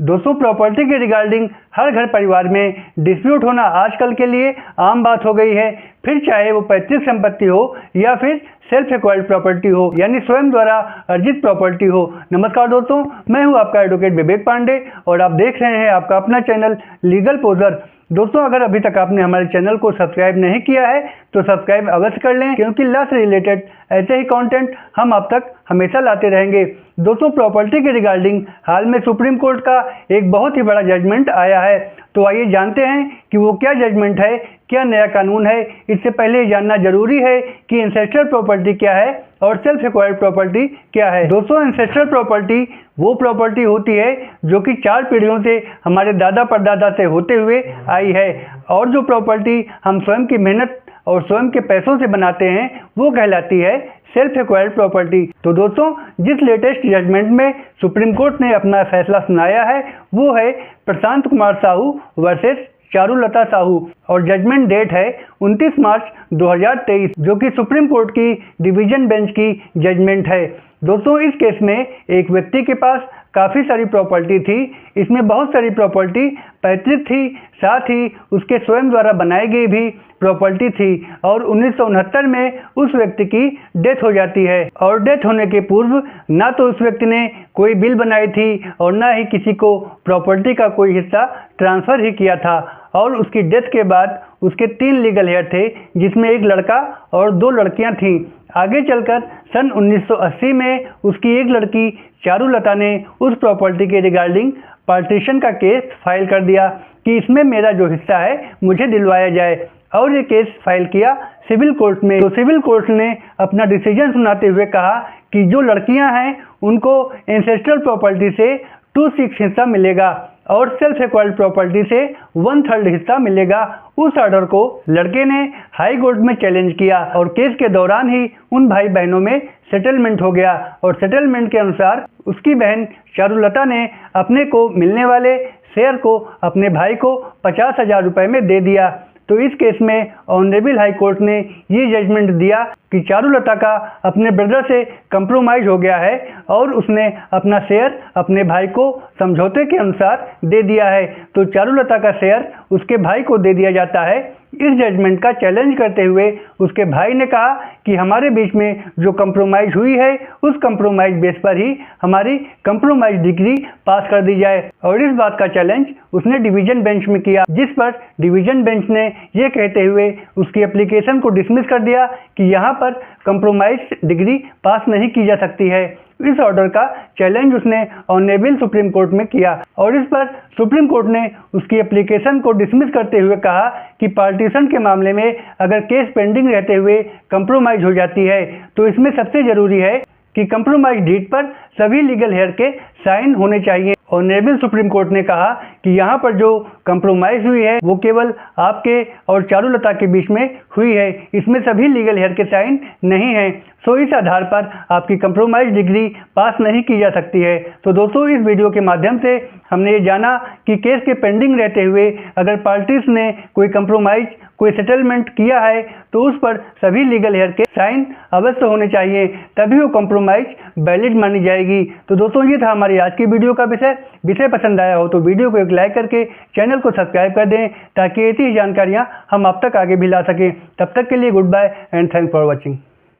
दोस्तों, प्रॉपर्टी के रिगार्डिंग हर घर परिवार में डिस्प्यूट होना आजकल के लिए आम बात हो गई है। फिर चाहे वो पैतृक संपत्ति हो या फिर सेल्फ एक्वायर्ड प्रॉपर्टी हो, यानी स्वयं द्वारा अर्जित प्रॉपर्टी हो। नमस्कार दोस्तों, मैं हूं आपका एडवोकेट विवेक पांडे और आप देख रहे हैं आपका अपना चैनल लीगल पोजर। दोस्तों, अगर अभी तक आपने हमारे चैनल को सब्सक्राइब नहीं किया है तो सब्सक्राइब अवश्य कर लें, क्योंकि लॉ से रिलेटेड ऐसे ही कंटेंट हम आप तक हमेशा लाते रहेंगे। दोस्तों, प्रॉपर्टी के रिगार्डिंग हाल में सुप्रीम कोर्ट का एक बहुत ही बड़ा जजमेंट आया है। तो आइए जानते हैं कि वो क्या जजमेंट है, क्या नया कानून है। इससे पहले जानना जरूरी है कि एंसेस्ट्रल प्रॉपर्टी क्या है और सेल्फ एक्वायर्ड प्रॉपर्टी क्या है। दोस्तों, एंसेस्ट्रल प्रॉपर्टी वो प्रॉपर्टी होती है जो कि 4 पीढ़ियों से हमारे दादा परदादा से होते हुए आई है, और जो प्रॉपर्टी हम स्वयं की मेहनत और स्वयं के पैसों से बनाते हैं वो कहलाती है सेल्फ एक्वायर्ड प्रॉपर्टी। तो दोस्तों, जिस लेटेस्ट जजमेंट में सुप्रीम कोर्ट ने अपना फैसला सुनाया है वो है प्रशांत कुमार साहू वर्सेस चारुलता साहू, और जजमेंट डेट है 29 मार्च 2023, जो कि सुप्रीम कोर्ट की डिवीजन बेंच की जजमेंट है। दोस्तों, इस केस में एक व्यक्ति के पास काफ़ी सारी प्रॉपर्टी थी। इसमें बहुत सारी प्रॉपर्टी पैतृक थी, साथ ही उसके स्वयं द्वारा बनाई गई भी प्रॉपर्टी थी, और 1969 में उस व्यक्ति की डेथ हो जाती है। और डेथ होने के पूर्व ना तो उस व्यक्ति ने कोई बिल बनाई थी और ना ही किसी को प्रॉपर्टी का कोई हिस्सा ट्रांसफ़र ही किया था। और उसकी डेथ के बाद उसके 3 लीगल हेयर थे, जिसमें एक लड़का और 2 लड़कियां थीं। आगे चलकर सन 1980 में उसकी एक लड़की चारुलता ने उस प्रॉपर्टी के रिगार्डिंग पार्टीशन का केस फाइल कर दिया कि इसमें मेरा जो हिस्सा है मुझे दिलवाया जाए, और ये केस फाइल किया सिविल कोर्ट में। तो सिविल कोर्ट ने अपना डिसीजन सुनाते हुए कहा कि जो लड़कियां हैं उनको एंसेस्ट्रल प्रॉपर्टी से 2/6 हिस्सा मिलेगा और सेल्फ एक्वायर्ड प्रॉपर्टी से 1/3 हिस्सा मिलेगा। उस ऑर्डर को लड़के ने हाई कोर्ट में चैलेंज किया, और केस के दौरान ही उन भाई बहनों में सेटलमेंट हो गया, और सेटलमेंट के अनुसार उसकी बहन चारुलता ने अपने को मिलने वाले शेयर को अपने भाई को 50,000 रुपये में दे दिया। तो इस केस में ऑनरेबल हाई कोर्ट ने ये जजमेंट दिया कि चारुलता का अपने ब्रदर से कंप्रोमाइज हो गया है और उसने अपना शेयर अपने भाई को समझौते के अनुसार दे दिया है। तो चारुलता का शेयर उसके भाई को दे दिया जाता है। इस जजमेंट का चैलेंज करते हुए उसके भाई ने कहा कि हमारे बीच में जो कंप्रोमाइज हुई है उस कंप्रोमाइज बेस पर ही हमारी कंप्रोमाइज डिग्री पास कर दी जाए, और इस बात का चैलेंज उसने डिवीजन बेंच में किया, जिस पर डिवीजन बेंच ने ये कहते हुए उसकी एप्लीकेशन को डिसमिस कर दिया कि यहाँ पर कंप्रोमाइज डिग्री पास नहीं की जा सकती है। इस ऑर्डर का चैलेंज उसने ऑनरेबल सुप्रीम कोर्ट में किया, और इस पर सुप्रीम कोर्ट ने उसकी एप्लीकेशन को डिसमिस करते हुए कहा कि पार्टीशन के मामले में अगर केस पेंडिंग रहते हुए कंप्रोमाइज हो जाती है तो इसमें सबसे ज़रूरी है कि कंप्रोमाइज डीड पर सभी लीगल हेयर के साइन होने चाहिए। ऑनरेबल सुप्रीम कोर्ट ने कहा कि यहाँ पर जो कंप्रोमाइज हुई है वो केवल आपके और चारुलता के बीच में हुई है, इसमें सभी लीगल हेयर के साइन नहीं हैं। सो इस आधार पर आपकी कंप्रोमाइज डिग्री पास नहीं की जा सकती है। तो दोस्तों, इस वीडियो के माध्यम से हमने ये जाना कि केस के पेंडिंग रहते हुए अगर पार्टीज ने कोई कंप्रोमाइज कोई सेटलमेंट किया है तो उस पर सभी लीगल हेयर के साइन अवश्य होने चाहिए, तभी वो कंप्रोमाइज वैलिड मानी जाएगी। तो दोस्तों, ये था हमारी आज की वीडियो का विषय पसंद आया हो तो वीडियो को एक लाइक करके चैनल को सब्सक्राइब कर दें, ताकि ऐसी जानकारियाँ हम आप तक आगे भी ला सकें। तब तक के लिए goodbye and thanks for watching.